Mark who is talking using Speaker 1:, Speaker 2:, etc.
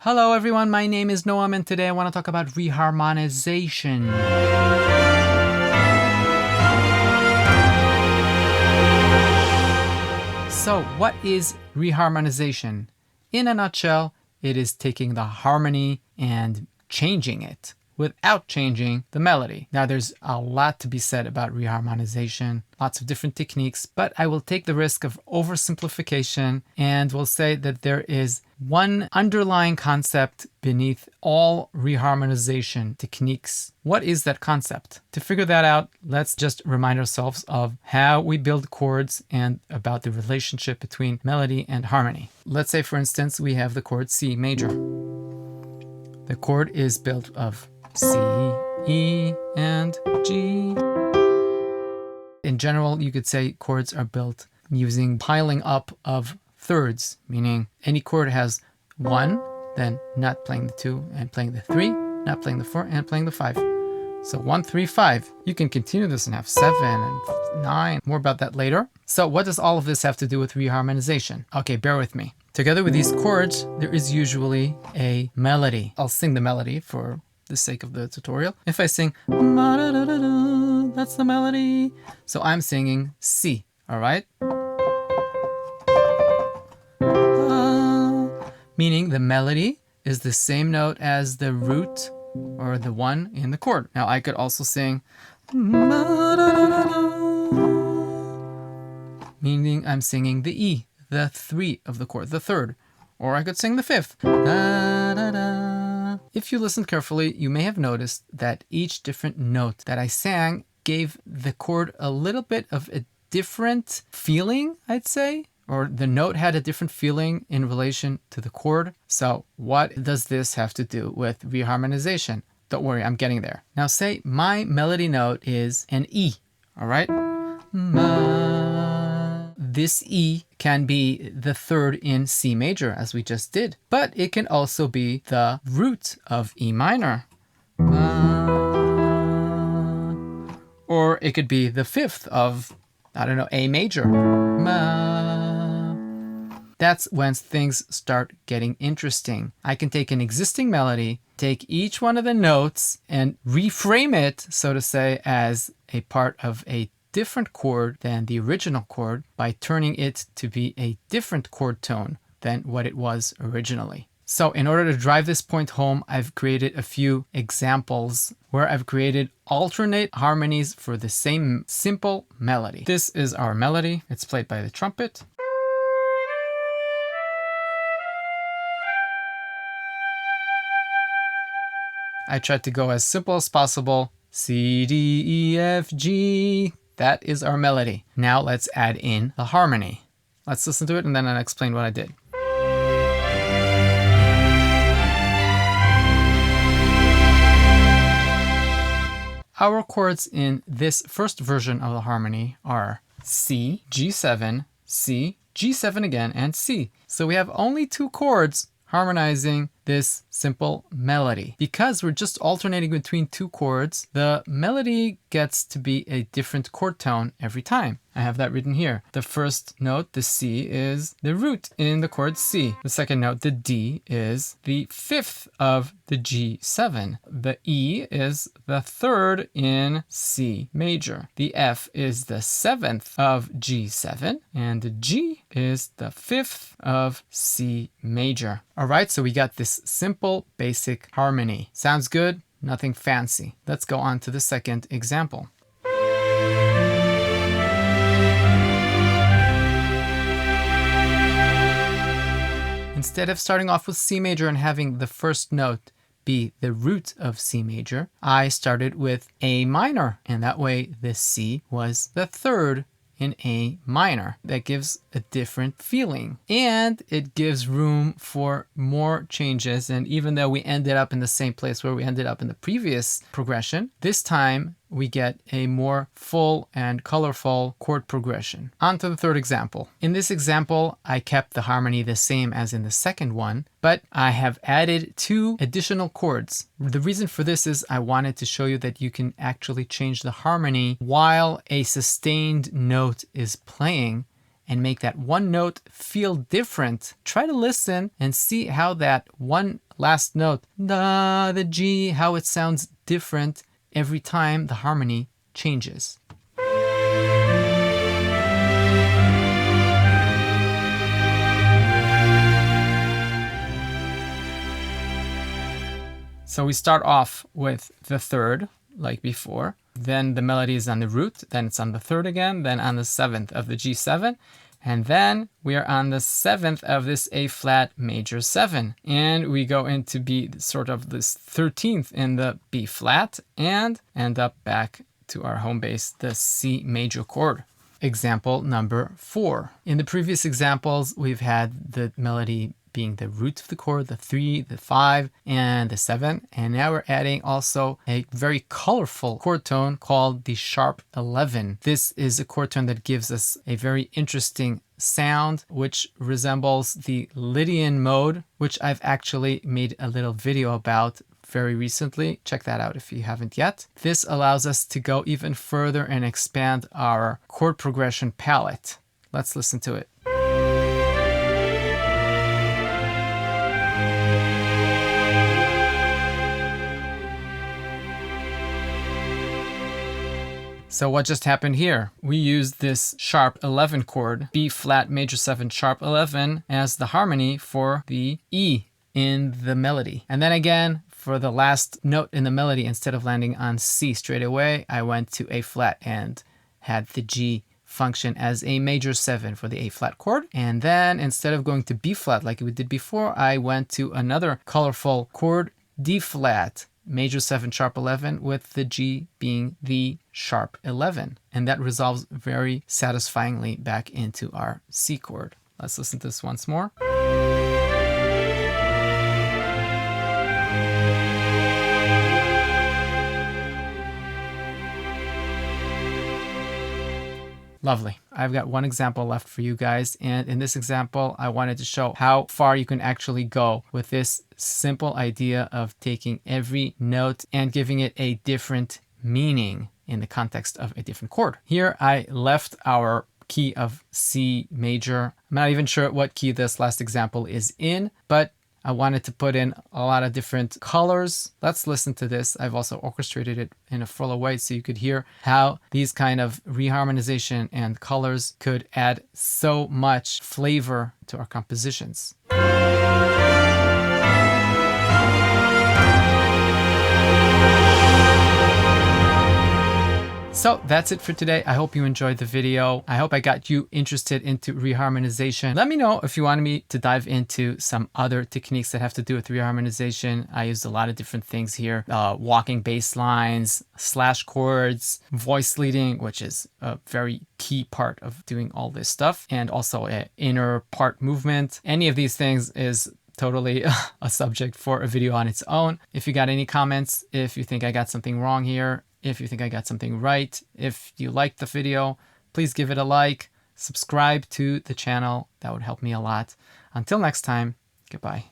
Speaker 1: Hello everyone, my name is Noam and today I want to talk about reharmonization. So what is reharmonization? In a nutshell, it is taking the harmony and changing it without changing the melody. Now there's a lot to be said about reharmonization, lots of different techniques, but I will take the risk of oversimplification and will say that there is one underlying concept beneath all reharmonization techniques. What is that concept? To figure that out, let's just remind ourselves of how we build chords and about the relationship between melody and harmony. Let's say, for instance, we have the chord C major. The chord is built of C, E, and G. In general, you could say chords are built using piling up of thirds, meaning any chord has 1, then not playing the 2 and playing the 3, not playing the 4 and playing the 5. So 1, 3, 5. You can continue this and have 7 and 9. More about that later. So what does all of this have to do with reharmonization? Okay, bear with me. Together with these chords, there is usually a melody. I'll sing the melody for the sake of the tutorial. If I sing, that's the melody. So I'm singing C, all right? Meaning the melody is the same note as the root or the 1 in the chord. Now I could also sing, meaning I'm singing the E, the 3 of the chord, the 3rd. Or I could sing the 5th. If you listen carefully, you may have noticed that each different note that I sang gave the chord a little bit of a different feeling, I'd say. Or the note had a different feeling in relation to the chord. So what does this have to do with reharmonization? Don't worry, I'm getting there. Now say my melody note is an E, all right? This E can be the 3rd in C major, as we just did, but it can also be the root of E minor. Or it could be the 5th of, I don't know, A major. That's when things start getting interesting. I can take an existing melody, take each one of the notes and reframe it, so to say, as a part of a different chord than the original chord by turning it to be a different chord tone than what it was originally. So in order to drive this point home, I've created a few examples where I've created alternate harmonies for the same simple melody. This is our melody. It's played by the trumpet. I tried to go as simple as possible. C, D, E, F, G. That is our melody. Now let's add in the harmony. Let's listen to it and then I'll explain what I did. Our chords in this first version of the harmony are C, G7, C, G7 again, and C. So we have only 2 chords harmonizing this simple melody. Because we're just alternating between 2 chords, the melody gets to be a different chord tone every time. I have that written here. The first note, the C, is the root in the chord C. The second note, the D, is the 5th of the G7. The E is the 3rd in C major. The F is the 7th of G7. And the G is the 5th of C major. All right, so we got this simple, basic harmony. Sounds good? Nothing fancy. Let's go on to the second example. Instead of starting off with C major and having the first note be the root of C major, I started with A minor, and that way the C was the 3rd in A minor. That gives a different feeling and it gives room for more changes. And even though we ended up in the same place where we ended up in the previous progression, this time we get a more full and colorful chord progression. On to the third example. In this example, I kept the harmony the same as in the second one, but I have added 2 additional chords. The reason for this is I wanted to show you that you can actually change the harmony while a sustained note is playing and make that one note feel different, try to listen and see how that one last note, da, the G, how it sounds different every time the harmony changes. So we start off with the third, like before. Then the melody is on the root, then it's on the third again, then on the seventh of the G7. And then we are on the seventh of this A flat major 7. And we go into B, sort of this 13th in the B flat, and end up back to our home base, the C major chord. Example number 4. In the previous examples, we've had the melody being the root of the chord, the 3, the 5, and the 7. And now we're adding also a very colorful chord tone called the sharp 11. This is a chord tone that gives us a very interesting sound, which resembles the Lydian mode, which I've actually made a little video about very recently. Check that out if you haven't yet. This allows us to go even further and expand our chord progression palette. Let's listen to it. So what just happened here? We used this sharp 11 chord, B flat major 7 sharp 11, as the harmony for the E in the melody. And then again, for the last note in the melody, instead of landing on C straight away, I went to A flat and had the G function as a major 7 for the A flat chord. And then instead of going to B flat like we did before, I went to another colorful chord, D flat major 7 sharp 11, with the G being the sharp 11. And that resolves very satisfyingly back into our C chord. Let's listen to this once more. Lovely. I've got one example left for you guys. And in this example, I wanted to show how far you can actually go with this simple idea of taking every note and giving it a different meaning in the context of a different chord. Here, I left our key of C major. I'm not even sure what key this last example is in, but I wanted to put in a lot of different colors. Let's listen to this. I've also orchestrated it in a fuller way so you could hear how these kind of reharmonization and colors could add so much flavor to our compositions. So that's it for today. I hope you enjoyed the video. I hope I got you interested into reharmonization. Let me know if you wanted me to dive into some other techniques that have to do with reharmonization. I used a lot of different things here. Walking bass lines, slash chords, voice leading, which is a very key part of doing all this stuff, and also an inner part movement. Any of these things is totally a subject for a video on its own. If you got any comments, if you think I got something wrong here, if you think I got something right, if you liked the video, please give it a like, subscribe to the channel. That would help me a lot. Until next time, goodbye.